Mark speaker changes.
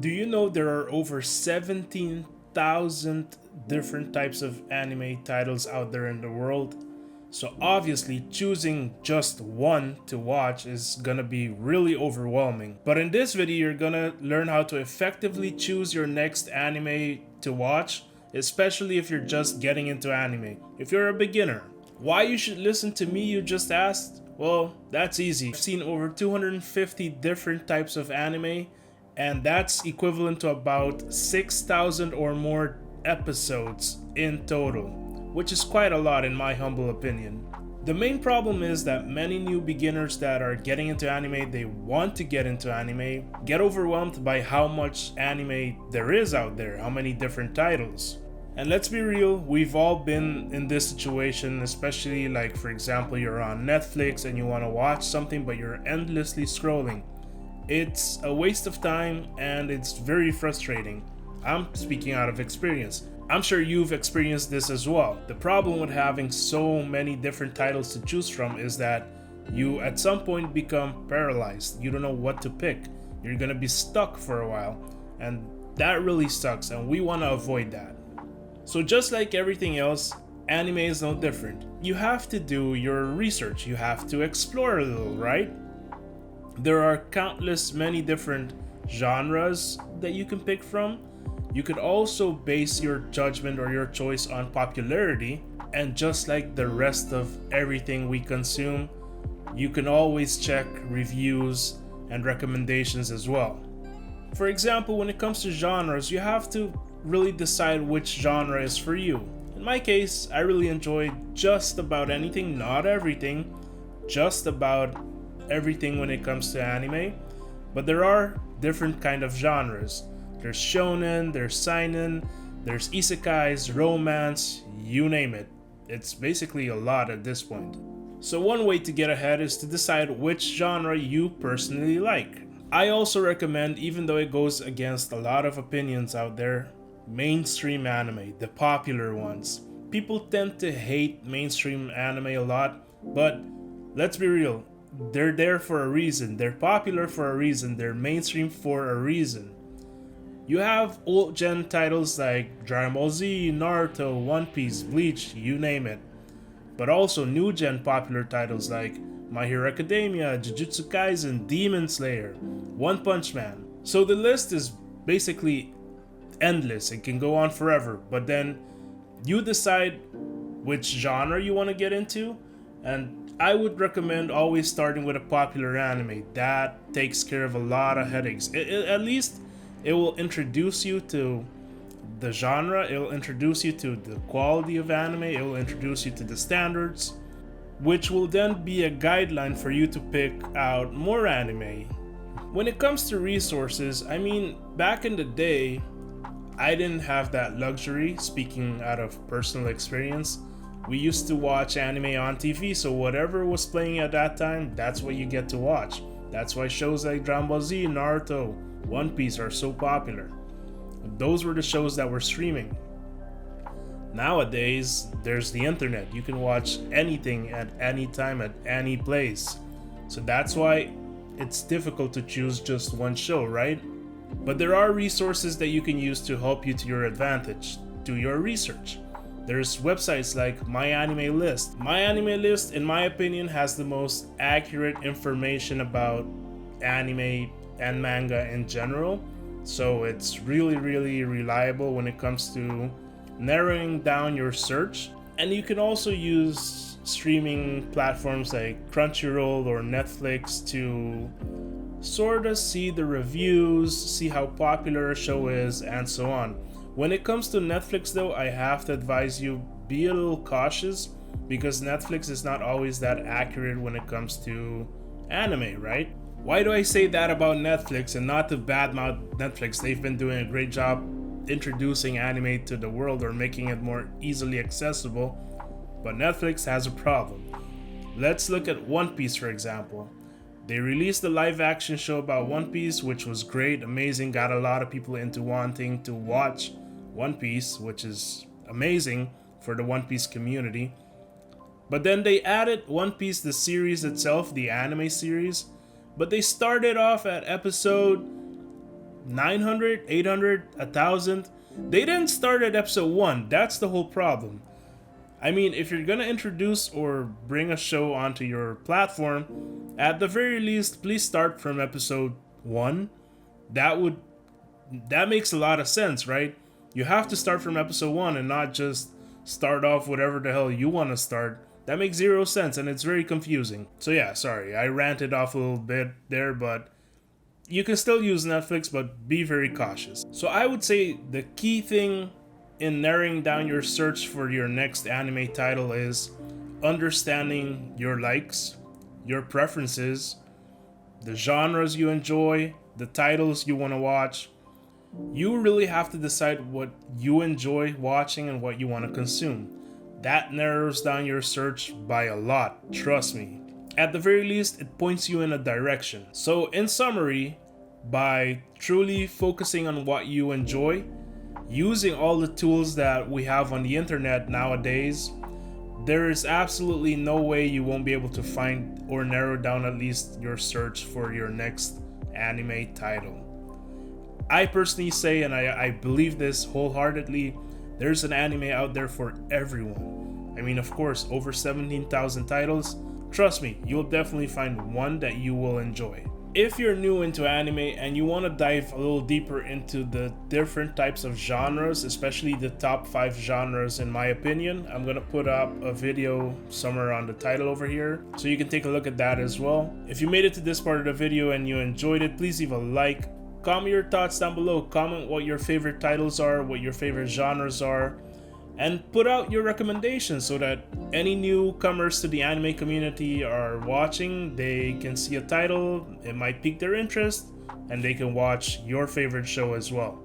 Speaker 1: Do you know there are over 17,000 different types of anime titles out there in the world? So obviously choosing just one to watch is gonna be really overwhelming. But in this video, you're gonna learn how to effectively choose your next anime to watch, especially if you're just getting into anime, if you're a beginner. Why you should listen to me, you just asked? Well, that's easy. I've seen over 250 different types of anime, and that's equivalent to about 6,000 or more episodes in total, which is quite a lot in my humble opinion. The main problem is that many new beginners that are getting into anime, they want to get into anime, get overwhelmed by how much anime there is out there, how many different titles. And let's be real, we've all been in this situation, especially like, for example, you're on Netflix and you want to watch something but you're endlessly scrolling. It's a waste of time and it's very frustrating. I'm speaking out of experience. I'm sure you've experienced this as well. The problem with having so many different titles to choose from is that you at some point become paralyzed. You don't know what to pick. You're gonna be stuck for a while, and that really sucks, and we want to avoid that. So just like everything else, anime is no different. You have to do your research. You have to explore a little, right? There are countless many different genres that you can pick from. You could also base your judgment or your choice on popularity, and just like the rest of everything we consume, you can always check reviews and recommendations as well. For example, when it comes to genres, you have to really decide which genre is for you. In my case, I really enjoy just about anything, not everything, just about everything when it comes to anime, but there are different kind of genres. There's shonen, there's seinen, there's isekais, romance, you name it. It's basically a lot at this point. So one way to get ahead is to decide which genre you personally like. I also recommend, even though it goes against a lot of opinions out there, mainstream anime, the popular ones. People tend to hate mainstream anime a lot, but let's be real, they're there for a reason. They're popular for a reason. They're mainstream for a reason. You have old gen titles like Dragon Ball Z, Naruto, One Piece, Bleach, you name it. But also new gen popular titles like My Hero Academia, Jujutsu Kaisen, Demon Slayer, One Punch Man. So the list is basically endless. It can go on forever, but then you decide which genre you want to get into, and I would recommend always starting with a popular anime. That takes care of a lot of headaches. At least it will introduce you to the genre, it will introduce you to the quality of anime, it will introduce you to the standards, which will then be a guideline for you to pick out more anime. When it comes to resources, I mean, back in the day, I didn't have that luxury, speaking out of personal experience. We used to watch anime on TV, so whatever was playing at that time, that's what you get to watch. That's why shows like Dragon Ball Z, Naruto, One Piece are so popular. Those were the shows that were streaming. Nowadays, there's the internet. You can watch anything at any time, at any place. So that's why it's difficult to choose just one show, right? But there are resources that you can use to help you to your advantage. Do your research. There's websites like My Anime List. My Anime List, in my opinion, has the most accurate information about anime and manga in general. So it's really, really reliable when it comes to narrowing down your search. And you can also use streaming platforms like Crunchyroll or Netflix to sort of see the reviews, see how popular a show is, and so on. When it comes to Netflix though, I have to advise you, be a little cautious, because Netflix is not always that accurate when it comes to anime, right? Why do I say that about Netflix and not to badmouth Netflix? They've been doing a great job introducing anime to the world or making it more easily accessible, but Netflix has a problem. Let's look at One Piece, for example. They released a live action show about One Piece, which was great, amazing, got a lot of people into wanting to watch One Piece, which is amazing for the One Piece community. But then they added One Piece, the series itself, the anime series, but they started off at episode 900, 800, 1,000. They didn't start at episode 1. That's the whole problem. I mean, if you're gonna introduce or bring a show onto your platform, at the very least, please start from episode 1. That makes a lot of sense, right? You have to start from episode 1 and not just start off whatever the hell you want to start. That makes zero sense and it's very confusing. So yeah, sorry, I ranted off a little bit there, but you can still use Netflix, but be very cautious. So I would say the key thing in narrowing down your search for your next anime title is understanding your likes, your preferences, the genres you enjoy, the titles you want to watch. You really have to decide what you enjoy watching and what you want to consume. That narrows down your search by a lot, trust me. At the very least, it points you in a direction. So in summary, by truly focusing on what you enjoy, using all the tools that we have on the internet nowadays, there is absolutely no way you won't be able to find or narrow down at least your search for your next anime title. I personally say, and I believe this wholeheartedly, there's an anime out there for everyone. I mean, of course, over 17,000 titles. Trust me, you'll definitely find one that you will enjoy. If you're new into anime and you want to dive a little deeper into the different types of genres, especially the top 5 genres in my opinion, I'm going to put up a video somewhere on the title over here, so you can take a look at that as well. If you made it to this part of the video and you enjoyed it, please leave a like. Comment your thoughts down below. Comment what your favorite titles are, what your favorite genres are, and put out your recommendations so that any newcomers to the anime community are watching, they can see a title, it might pique their interest, and they can watch your favorite show as well.